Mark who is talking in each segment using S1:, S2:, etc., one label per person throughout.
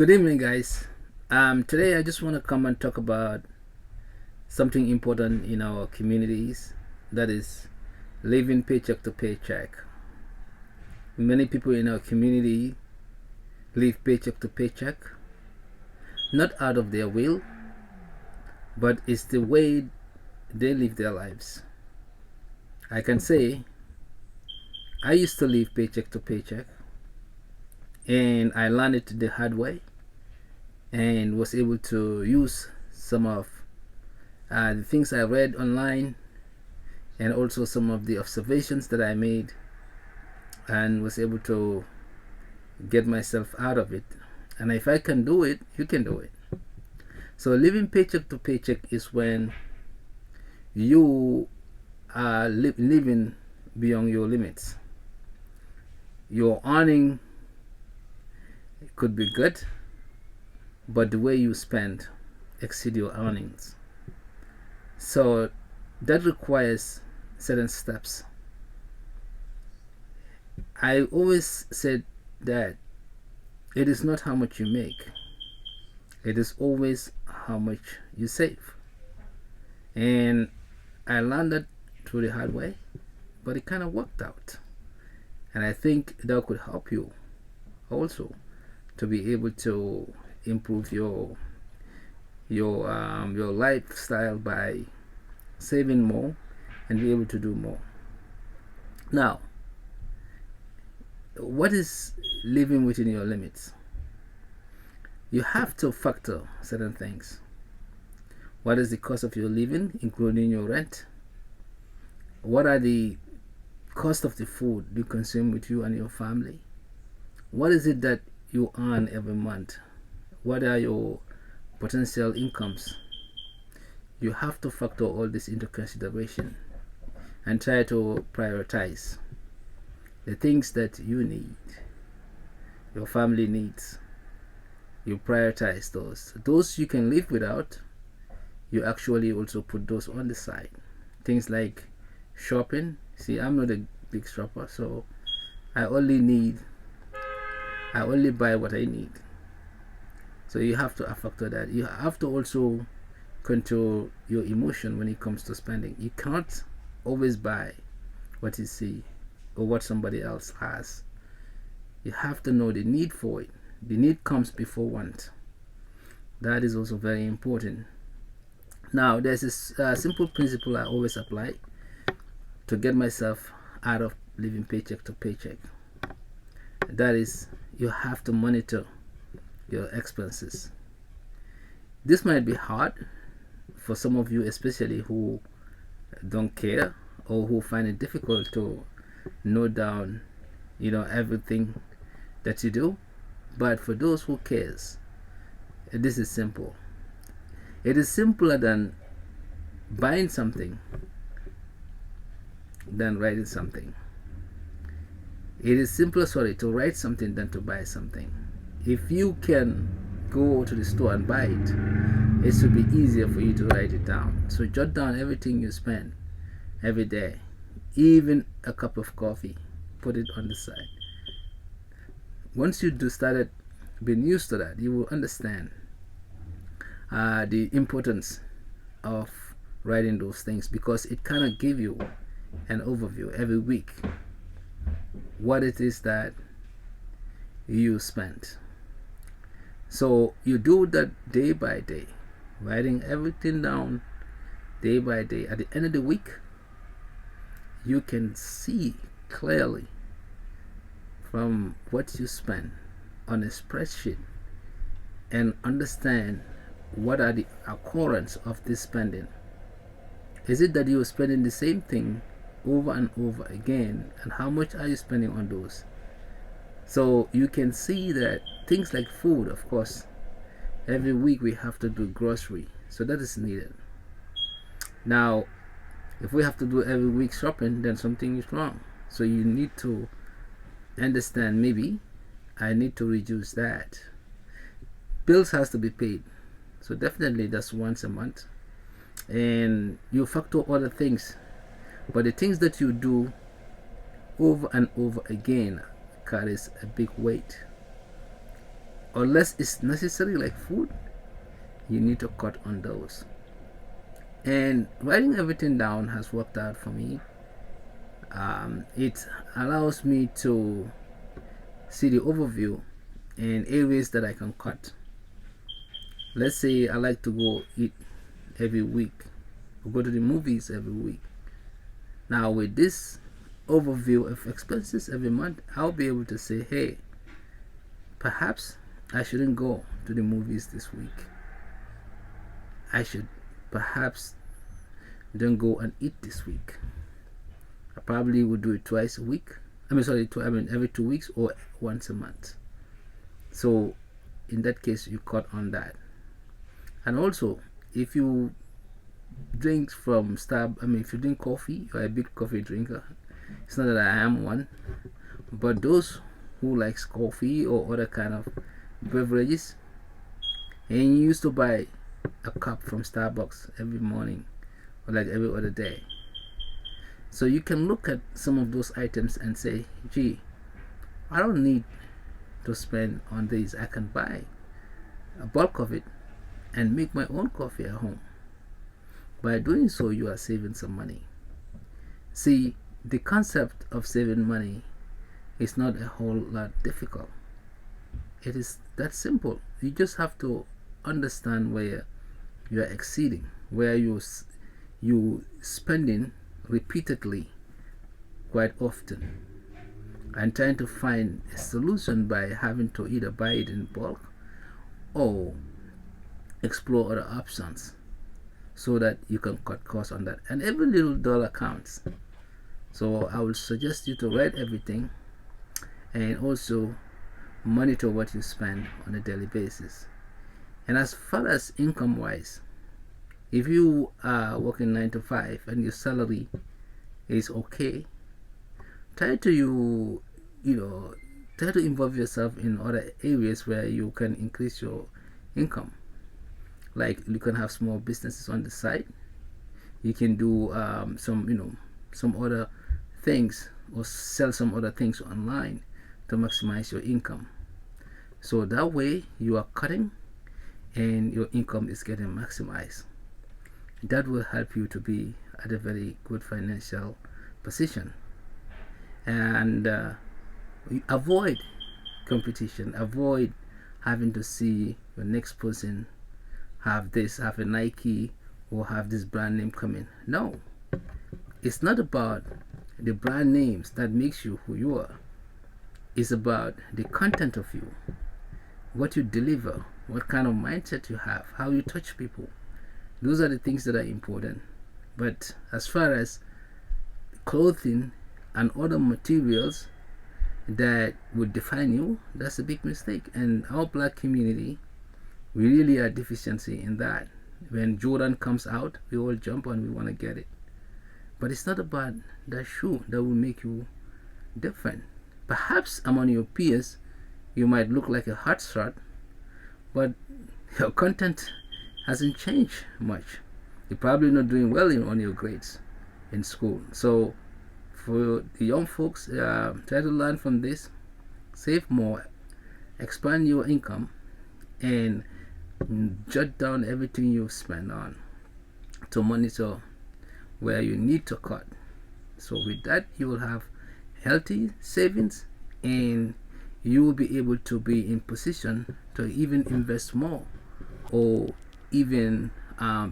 S1: Good evening, guys. Today I just want to come and talk about something important in our communities, that is living paycheck to paycheck. Many people in our community live paycheck to paycheck, not out of their will, but it's the way they live their lives. I can say I used to live paycheck to paycheck, and I learned it the hard way and was able to use some of the things I read online and also some of the observations that I made, and was able to get myself out of it. And if I can do it, you can do it. So living paycheck to paycheck is when you are living beyond your limits. Your earning could be good, but the way you spend exceed your earnings. So that requires certain steps. I always said that it is not how much you make, it is always how much you save. And I learned that through the hard way, but it kind of worked out. And I think that could help you also to be able to improve your lifestyle by saving more and be able to do more. Now, what is living within your limits? You have to factor certain things. What is the cost of your living, including your rent? What are the cost of the food you consume with you and your family? What is it that you earn every month? What are your potential incomes? You have to factor all this into consideration and try to prioritize the things that you need, your family needs. You prioritize those. Those you can live without, you actually also put those on the side. Things like shopping. See, I'm not a big shopper, so I only buy what I need. So you have to factor that. You have to also control your emotion when it comes to spending. You can't always buy what you see or what somebody else has. You have to know the need for it. The need comes before want. That is also very important. Now, there's this simple principle I always apply to get myself out of living paycheck to paycheck. That is, you have to monitor your expenses. This might be hard for some of you, especially who don't care or who find it difficult to note down, everything that you do. But for those who cares, this is simple. It is simpler than buying something than writing something. It is simpler, to write something than to buy something. If you can go to the store and buy it should be easier for you to write it down. So jot down everything you spend every day, even a cup of coffee. Put it on the side. Once you started being used to that, you will understand the importance of writing those things, because it kind of give you an overview every week what it is that you spent. So you do that day by day, writing everything down day by day. At the end of the week, you can see clearly from what you spend on a spreadsheet and understand what are the occurrence of this spending. Is it that you are spending the same thing over and over again, and how much are you spending on those? So you can see that things like food, of course, every week we have to do grocery, so that is needed. Now, if we have to do every week shopping, then something is wrong. So you need to understand, maybe I need to reduce that. Bills has to be paid, so definitely that's once a month. And you factor other things, but the things that you do over and over again carries a big weight. unless it's necessary, like food, you need to cut on those. And writing everything down has worked out for me. It allows me to see the overview and areas that I can cut. Let's say I like to go eat every week, or go to the movies every week. Now with this overview of expenses every month, I'll be able to say, hey, perhaps I shouldn't go to the movies this week. I should perhaps don't go and eat this week. I probably would do it twice a week. Every 2 weeks or once a month. So in that case, you cut on that. And also, if you drink from if you drink coffee, you're a big coffee drinker. It's not that I am one, but those who likes coffee or other kind of beverages, and you used to buy a cup from Starbucks every morning or like every other day, so you can look at some of those items and say, gee, I don't need to spend on these. I can buy a bulk of it and make my own coffee at home. By doing so, you are saving some money. See, the concept of saving money is not a whole lot difficult. It is that simple. You just have to understand where you are exceeding, where you spending repeatedly quite often, and trying to find a solution by having to either buy it in bulk or explore other options so that you can cut costs on that. And every little dollar counts. So I would suggest you to write everything and also monitor what you spend on a daily basis. And as far as income wise, if you are working 9 to 5 and your salary is okay, try to involve yourself in other areas where you can increase your income. Like you can have small businesses on the side. You can do some other things, or sell some other things online to maximize your income. So that way you are cutting and your income is getting maximized. That will help you to be at a very good financial position. And avoid competition. Avoid having to see your next person have a Nike or have this brand name coming. No, it's not about the brand names that makes you who you are. It's about the content of you, what you deliver, what kind of mindset you have, how you touch people. Those are the things that are important. But as far as clothing and other materials that would define you, that's a big mistake. And our black community, we really are deficiency in that. When Jordan comes out, we all jump and we want to get it. But it's not about that shoe that will make you different. Perhaps among your peers, you might look like a hot shot, but your content hasn't changed much. You're probably not doing well on your grades in school. So for the young folks, try to learn from this, save more, expand your income, and jot down everything you spend on to monitor where you need to cut. So with that, you will have healthy savings, and you will be able to be in position to even invest more, or even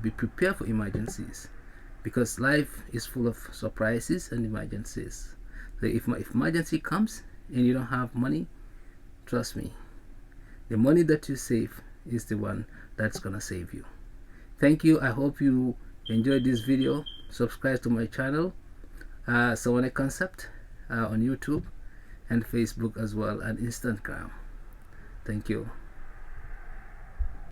S1: be prepared for emergencies, because life is full of surprises and emergencies. So if emergency comes and you don't have money, trust me, the money that you save is the one that's gonna save you. Thank you. I hope you enjoyed this video. Subscribe to my channel, Sawane Concept, on YouTube and Facebook as well, and Instagram. Thank you.